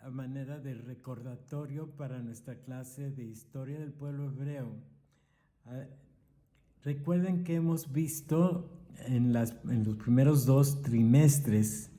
a manera de recordatorio para nuestra clase de Historia del Pueblo Hebreo. Recuerden que hemos visto en los primeros 2 trimestres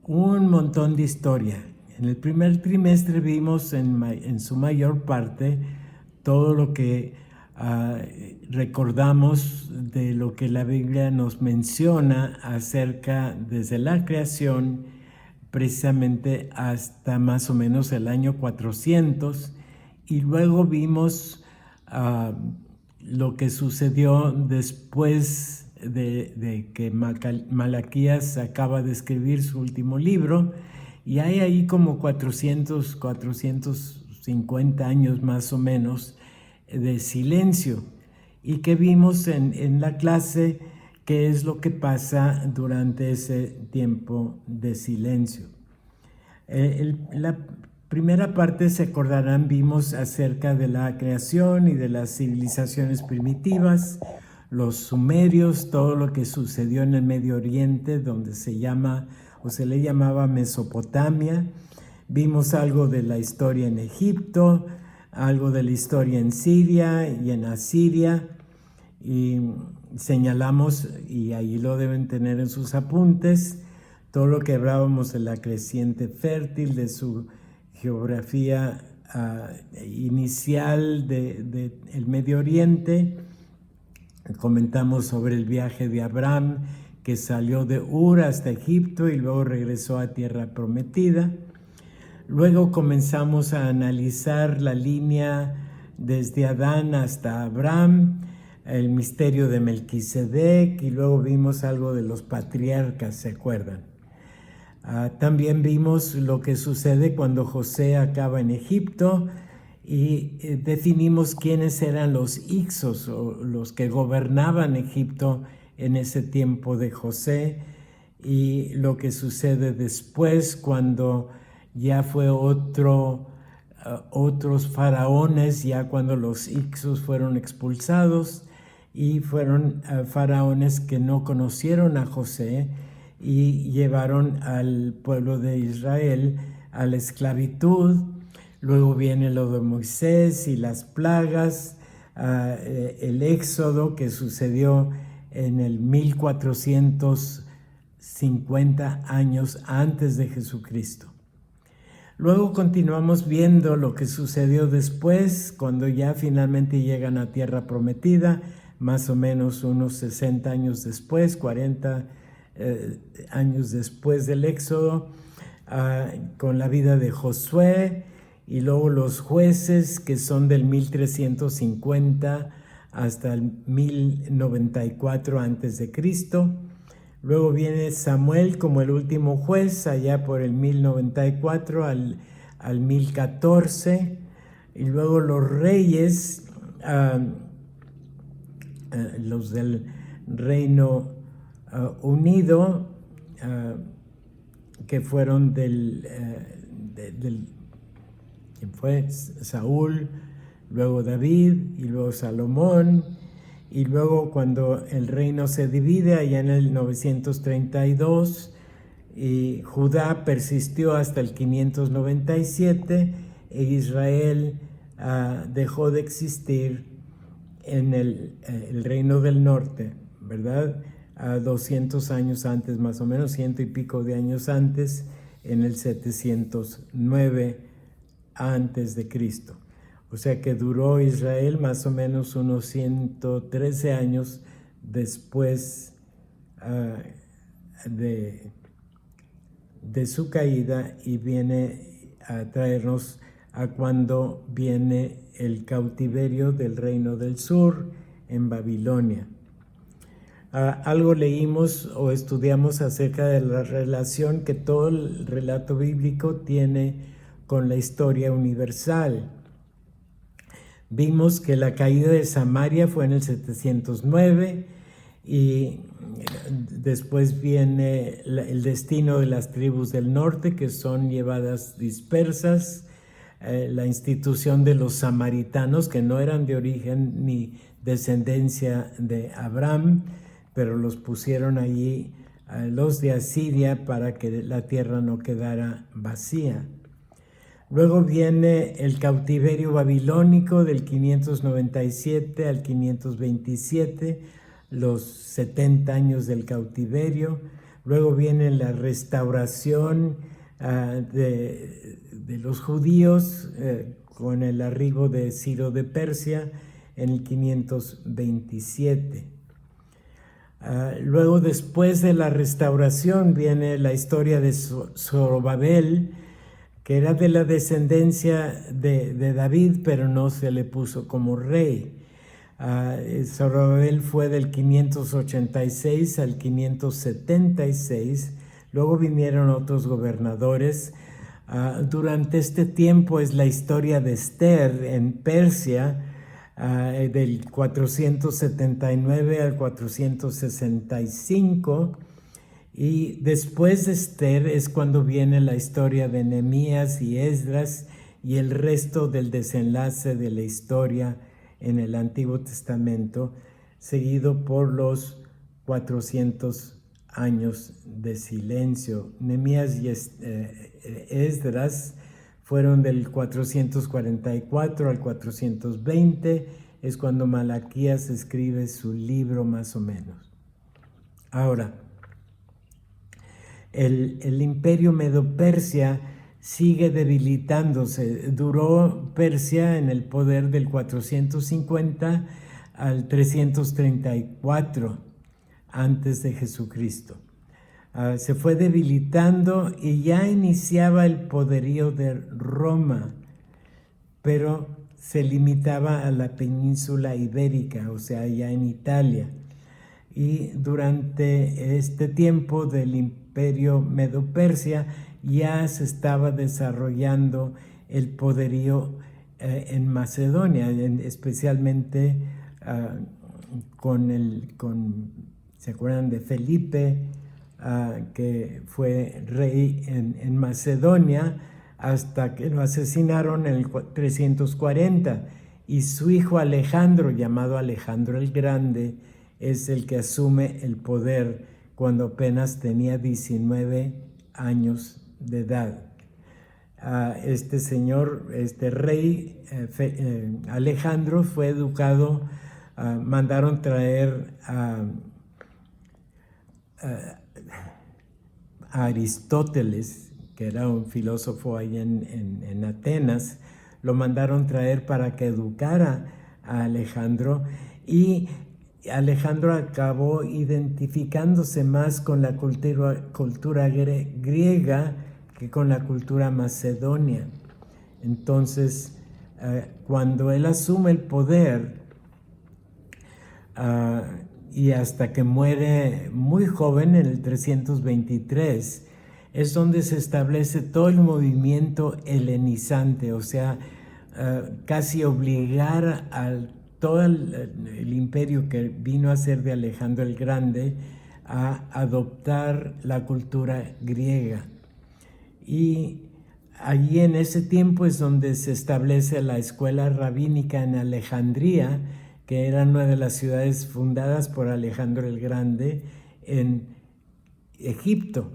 un montón de historia. En el primer trimestre vimos en su mayor parte todo lo que recordamos de lo que la Biblia nos menciona acerca desde la creación precisamente hasta más o menos el año 400, y luego vimos lo que sucedió después de que Malaquías acaba de escribir su último libro, y hay ahí como 450 años más o menos de silencio. Y que vimos en la clase qué es lo que pasa durante ese tiempo de silencio. La primera parte, se acordarán, vimos acerca de la creación y de las civilizaciones primitivas, los sumerios, todo lo que sucedió en el Medio Oriente, donde se le llamaba Mesopotamia. Vimos algo de la historia en Egipto, algo de la historia en Siria y en Asiria, y señalamos, y ahí lo deben tener en sus apuntes, todo lo que hablábamos de la creciente fértil, de su geografía inicial del Medio Oriente. Comentamos sobre el viaje de Abraham, que salió de Ur hasta Egipto y luego regresó a Tierra Prometida. Luego comenzamos a analizar la línea desde Adán hasta Abraham, el misterio de Melquisedec, y luego vimos algo de los patriarcas, ¿se acuerdan? También vimos lo que sucede cuando José acaba en Egipto, y definimos quiénes eran los Hyksos, o los que gobernaban Egipto en ese tiempo de José, y lo que sucede después cuando ya fue otros faraones, ya cuando los Hyksos fueron expulsados, y fueron faraones que no conocieron a José y llevaron al pueblo de Israel a la esclavitud. Luego viene lo de Moisés y las plagas, el éxodo que sucedió en el 1450 años antes de Jesucristo. Luego continuamos viendo lo que sucedió después, cuando ya finalmente llegan a Tierra Prometida, más o menos unos 60 años después, 40 años después del éxodo, con la vida de Josué, y luego los jueces, que son del 1350 hasta el 1094 antes de Cristo. Luego viene Samuel como el último juez, allá por el 1094 al 1014, y luego los reyes, los del Reino Unido, que fueron ¿quién fue? Saúl, luego David, y luego Salomón, y luego cuando el reino se divide allá en el 932, y Judá persistió hasta el 597, e Israel dejó de existir en el reino del norte, ¿verdad? 200 años antes, más o menos, 100 y pico de años antes, en el 709 antes de Cristo. O sea que duró Israel más o menos unos 113 años después de su caída, y viene a traernos a cuando viene el cautiverio del reino del sur en Babilonia. Algo leímos o estudiamos acerca de la relación que todo el relato bíblico tiene con la historia universal. Vimos que la caída de Samaria fue en el 709, y después viene el destino de las tribus del norte, que son llevadas dispersas, la institución de los samaritanos, que no eran de origen ni descendencia de Abraham, pero los pusieron allí los de Asiria para que la tierra no quedara vacía. Luego viene el cautiverio babilónico del 597 al 527, los 70 años del cautiverio. Luego viene la restauración de los judíos con el arribo de Ciro de Persia en el 527. Luego, después de la restauración, viene la historia de Zorobabel, que era de la descendencia de David, pero no se le puso como rey. Zorobabel fue del 586 al 576. Luego vinieron otros gobernadores. Durante este tiempo es la historia de Esther en Persia, del 479 al 465. Y después de Esther es cuando viene la historia de Nehemías y Esdras y el resto del desenlace de la historia en el Antiguo Testamento, seguido por los 400 años de silencio. Nehemías y Esdras fueron del 444 al 420, es cuando Malaquías escribe su libro más o menos. Ahora, el imperio Medo-Persia sigue debilitándose. Duró Persia en el poder del 450 al 334 antes de Jesucristo. Se fue debilitando y ya iniciaba el poderío de Roma, pero se limitaba a la península ibérica, o sea, ya en Italia. Y durante este tiempo del imperio Medo-Persia ya se estaba desarrollando el poderío en Macedonia, especialmente ¿se acuerdan de Felipe? Que fue rey en Macedonia hasta que lo asesinaron en el 340, y su hijo Alejandro, llamado Alejandro el Grande, es el que asume el poder cuando apenas tenía 19 años de edad. Este señor, este rey Alejandro fue educado, mandaron traer a Aristóteles, que era un filósofo ahí en Atenas, lo mandaron traer para que educara a Alejandro, y Alejandro acabó identificándose más con la cultura griega que con la cultura macedonia. Entonces, cuando él asume el poder, y hasta que muere muy joven en el 323, es donde se establece todo el movimiento helenizante, o sea, casi obligar a todo el imperio que vino a ser de Alejandro el Grande a adoptar la cultura griega. Y allí en ese tiempo es donde se establece la escuela rabínica en Alejandría, que era una de las ciudades fundadas por Alejandro el Grande en Egipto.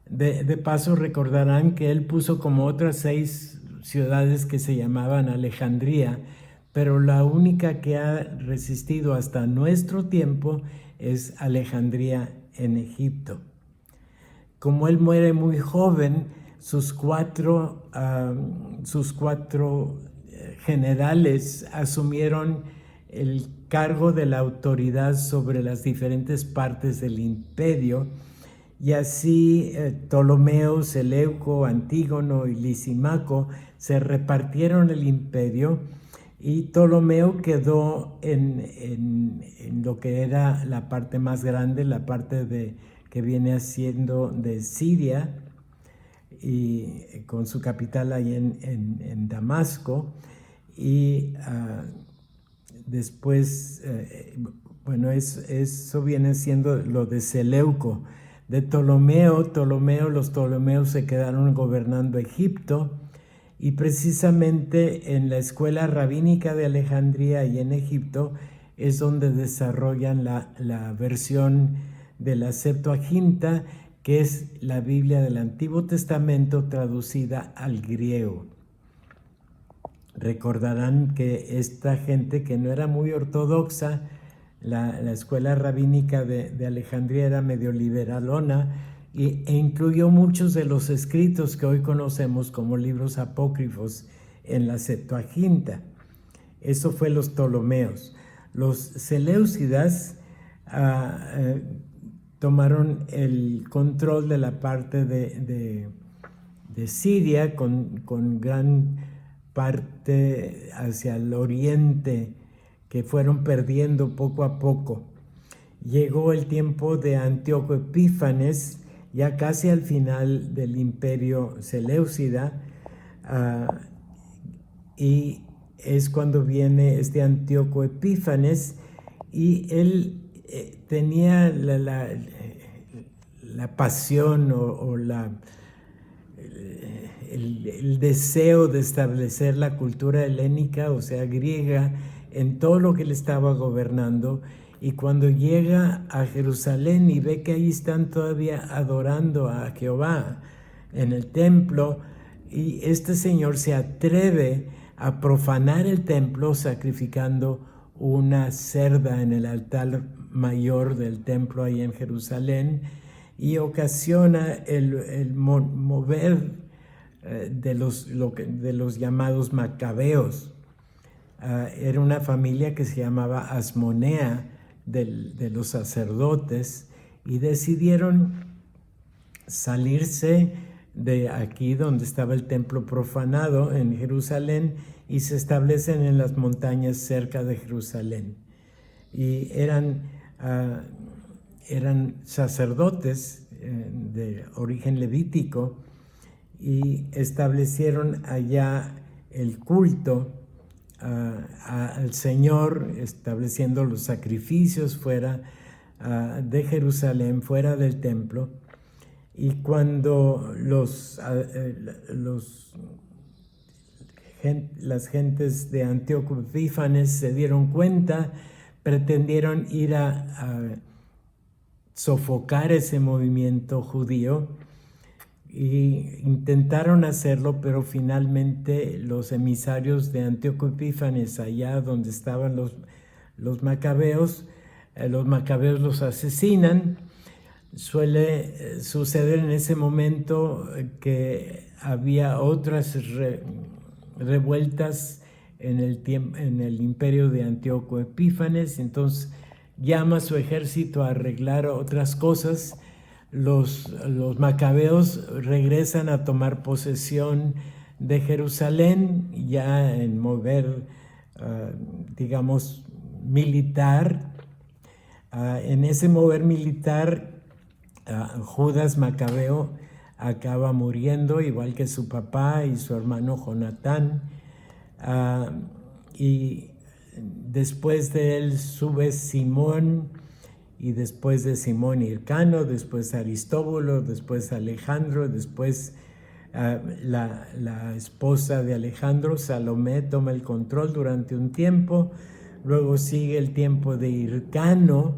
De paso, recordarán que él puso como otras 6 ciudades que se llamaban Alejandría, pero la única que ha resistido hasta nuestro tiempo es Alejandría en Egipto. Como él muere muy joven, sus cuatro generales asumieron el cargo de la autoridad sobre las diferentes partes del imperio, y así Ptolomeo, Seleuco, Antígono y Lisímaco se repartieron el imperio, y Ptolomeo quedó en lo que era la parte más grande, la parte que viene siendo de Siria, y con su capital ahí en Damasco, y después, bueno, eso viene siendo lo de Seleuco. De Ptolomeo, los Ptolomeos se quedaron gobernando Egipto, y precisamente en la escuela rabínica de Alejandría y en Egipto es donde desarrollan la versión de la Septuaginta, que es la Biblia del Antiguo Testamento traducida al griego. Recordarán que esta gente que no era muy ortodoxa, la escuela rabínica de Alejandría era medio liberalona e incluyó muchos de los escritos que hoy conocemos como libros apócrifos en la Septuaginta. Eso fue los Ptolomeos. Los Seleucidas tomaron el control de la parte de Siria con gran parte hacia el oriente, que fueron perdiendo poco a poco. Llegó el tiempo de Antíoco Epífanes, ya casi al final del imperio seleucida, y es cuando viene este Antíoco Epífanes, y él tenía la pasión o el deseo de establecer la cultura helénica, o sea, griega, en todo lo que él estaba gobernando. Y cuando llega a Jerusalén y ve que ahí están todavía adorando a Jehová en el templo, y este señor se atreve a profanar el templo sacrificando una cerda en el altar mayor del templo ahí en Jerusalén, y ocasiona el mover de los llamados macabeos. Era una familia que se llamaba Asmonea, de los sacerdotes, y decidieron salirse de aquí donde estaba el templo profanado en Jerusalén y se establecen en las montañas cerca de Jerusalén. Y eran sacerdotes de origen levítico, y establecieron allá el culto al Señor, estableciendo los sacrificios fuera de Jerusalén, fuera del templo. Y cuando las gentes de Antíoco Epífanes se dieron cuenta, pretendieron ir a sofocar ese movimiento judío, y intentaron hacerlo, pero finalmente los emisarios de Antíoco Epífanes, allá donde estaban los macabeos los asesinan. Suele suceder en ese momento que había otras revueltas en el imperio de Antíoco Epífanes, entonces llama a su ejército a arreglar otras cosas. Los macabeos regresan a tomar posesión de Jerusalén, ya en mover, digamos, militar. En ese mover militar, Judas Macabeo acaba muriendo, igual que su papá y su hermano Jonatán. Y después de él sube Simón, y después de Simón Hircano, después Aristóbulo, después Alejandro, después la esposa de Alejandro, Salomé, toma el control durante un tiempo. Luego sigue el tiempo de Hircano.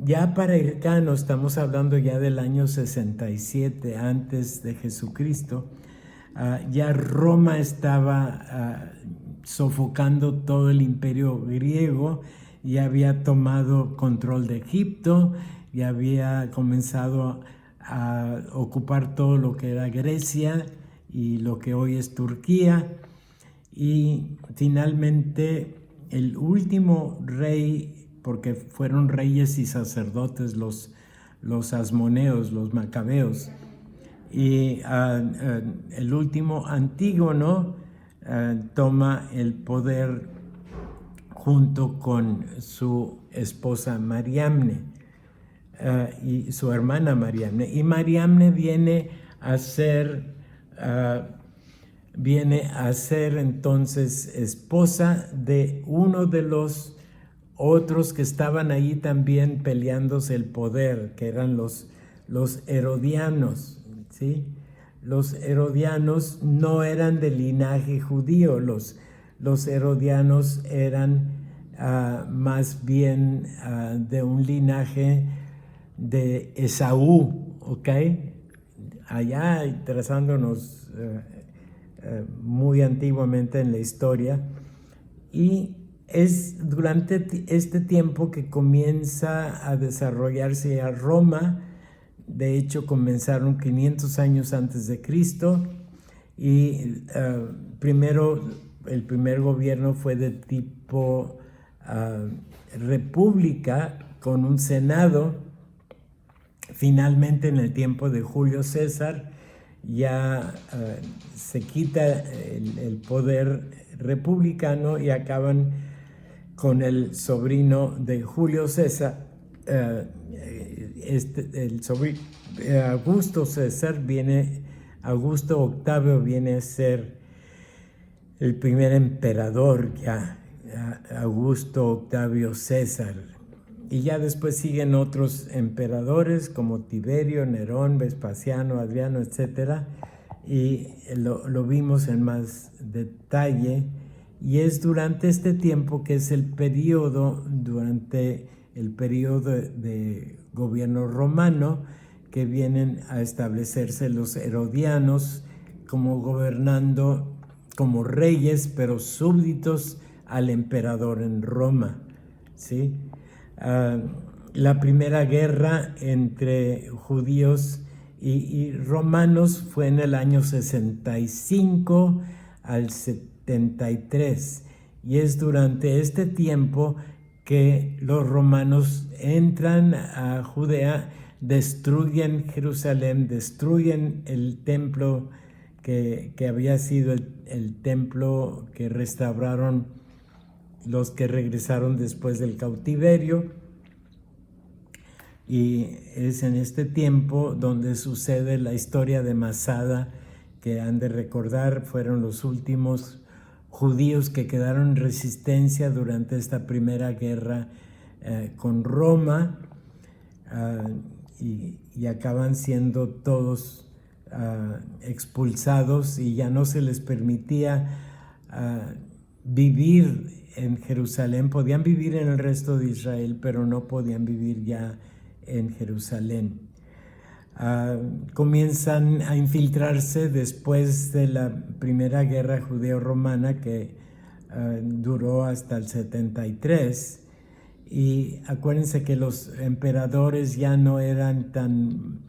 Ya para Hircano estamos hablando ya del año 67 antes de Jesucristo. Ya Roma estaba sofocando todo el imperio griego, ya había tomado control de Egipto, ya había comenzado a ocupar todo lo que era Grecia y lo que hoy es Turquía. Y finalmente el último rey, porque fueron reyes y sacerdotes los asmoneos, los macabeos, y el último, Antígono, toma el poder junto con su esposa Mariamne y su hermana Mariamne. Y Mariamne viene a ser entonces esposa de uno de los otros que estaban ahí también peleándose el poder, que eran los herodianos, ¿sí? Los herodianos no eran de linaje judío, los herodianos eran más bien de un linaje de Esaú, ¿ok? Allá trazándonos muy antiguamente en la historia, y es durante este tiempo que comienza a desarrollarse a Roma. De hecho, comenzaron 500 años antes de Cristo, y el primer gobierno fue de tipo república, con un senado. Finalmente, en el tiempo de Julio César, ya se quita el poder republicano y acaban con el sobrino de Julio César, Augusto César. Augusto Octavio viene a ser el primer emperador, ya, Augusto Octavio César. Y ya después siguen otros emperadores como Tiberio, Nerón, Vespasiano, Adriano, etc. Y lo vimos en más detalle. Y es durante este tiempo que es durante el periodo de gobierno romano, que vienen a establecerse los herodianos como gobernando como reyes, pero súbditos al emperador en Roma, ¿sí? La primera guerra entre judíos y romanos fue en el año 65 al 73, y es durante este tiempo que los romanos entran a Judea, destruyen Jerusalén, destruyen el templo que había sido el templo que restauraron los que regresaron después del cautiverio. Y es en este tiempo donde sucede la historia de Masada, que han de recordar, fueron los últimos judíos que quedaron en resistencia durante esta primera guerra con Roma, y acaban siendo todos expulsados, y ya no se les permitía vivir en Jerusalén. Podían vivir en el resto de Israel, pero no podían vivir ya en Jerusalén. Comienzan a infiltrarse después de la primera guerra judeo-romana, que duró hasta el 73. Y acuérdense que los emperadores ya no eran tan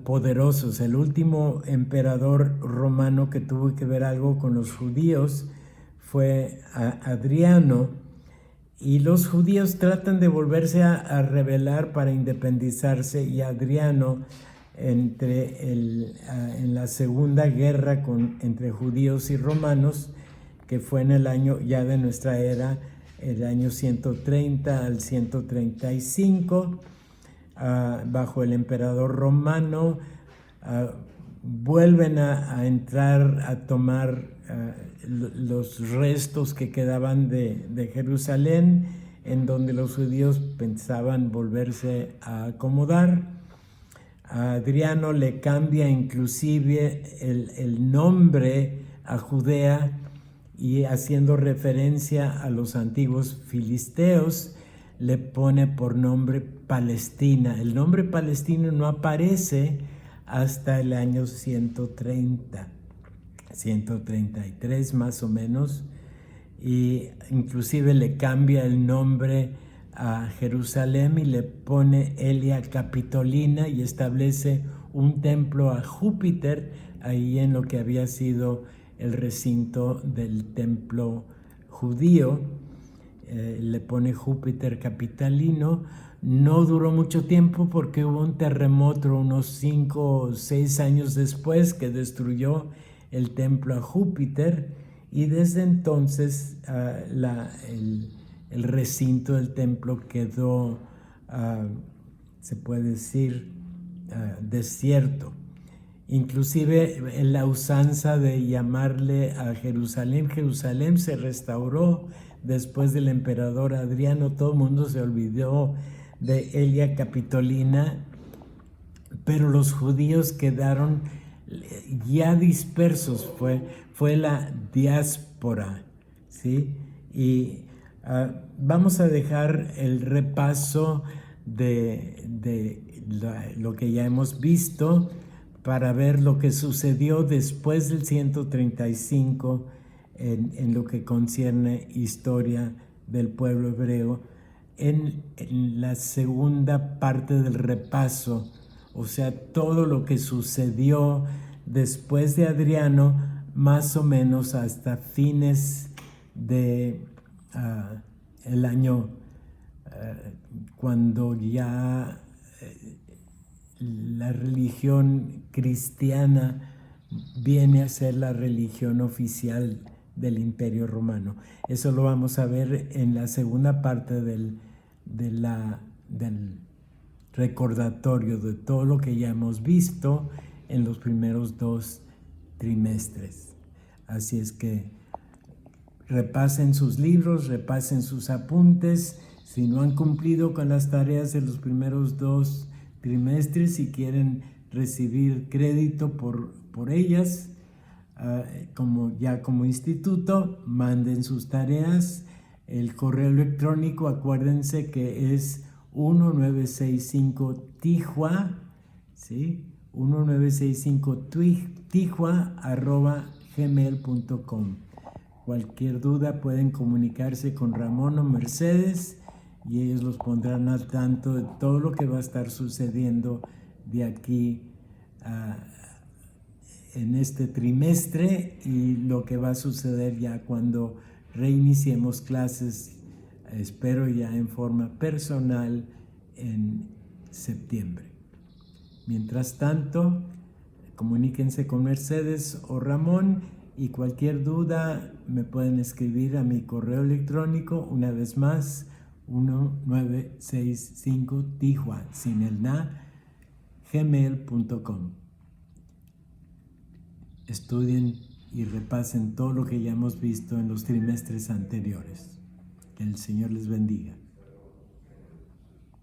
poderosos. El último emperador romano que tuvo que ver algo con los judíos fue Adriano, y los judíos tratan de volverse a rebelar para independizarse, y Adriano, en la segunda guerra entre judíos y romanos, que fue en el año ya de nuestra era, el año 130 al 135, bajo el emperador romano, vuelven a entrar a tomar los restos que quedaban de Jerusalén, en donde los judíos pensaban volverse a acomodar. A Adriano le cambia inclusive el nombre a Judea, y haciendo referencia a los antiguos filisteos, le pone por nombre Palestina. El nombre Palestina no aparece hasta el año 133 más o menos, y inclusive le cambia el nombre a Jerusalén y le pone Elia Capitolina, y establece un templo a Júpiter ahí en lo que había sido el recinto del templo judío. Le pone Júpiter Capitalino. No duró mucho tiempo, porque hubo un terremoto unos 5 o 6 años después que destruyó el templo a Júpiter, y desde entonces el recinto del templo quedó, se puede decir, desierto. Inclusive la usanza de llamarle a Jerusalén Jerusalén se restauró después del emperador Adriano. Todo el mundo se olvidó de Elia Capitolina, pero los judíos quedaron ya dispersos. Fue la diáspora, ¿sí? Y vamos a dejar el repaso de lo que ya hemos visto, para ver lo que sucedió después del 135 en lo que concierne historia del pueblo hebreo, en la segunda parte del repaso, o sea, todo lo que sucedió después de Adriano, más o menos hasta fines de el año cuando ya la religión cristiana viene a ser la religión oficial del Imperio Romano. Eso lo vamos a ver en la segunda parte del recordatorio de todo lo que ya hemos visto en los primeros 2 trimestres. Así es que repasen sus libros, repasen sus apuntes. Si no han cumplido con las tareas de los primeros 2 trimestres, si quieren recibir crédito por ellas, como instituto, manden sus tareas. El correo electrónico, acuérdense que es 1965tijua, ¿sí? 1965tijua@gmail.com. Cualquier duda pueden comunicarse con Ramón o Mercedes y ellos los pondrán al tanto de todo lo que va a estar sucediendo de aquí en este trimestre y lo que va a suceder ya cuando reiniciemos clases, espero ya en forma personal en septiembre. Mientras tanto, comuníquense con Mercedes o Ramón y cualquier duda me pueden escribir a mi correo electrónico, una vez más, 1965tijua, sin el na, gmail.com. Estudien y repasen todo lo que ya hemos visto en los trimestres anteriores. Que el Señor les bendiga.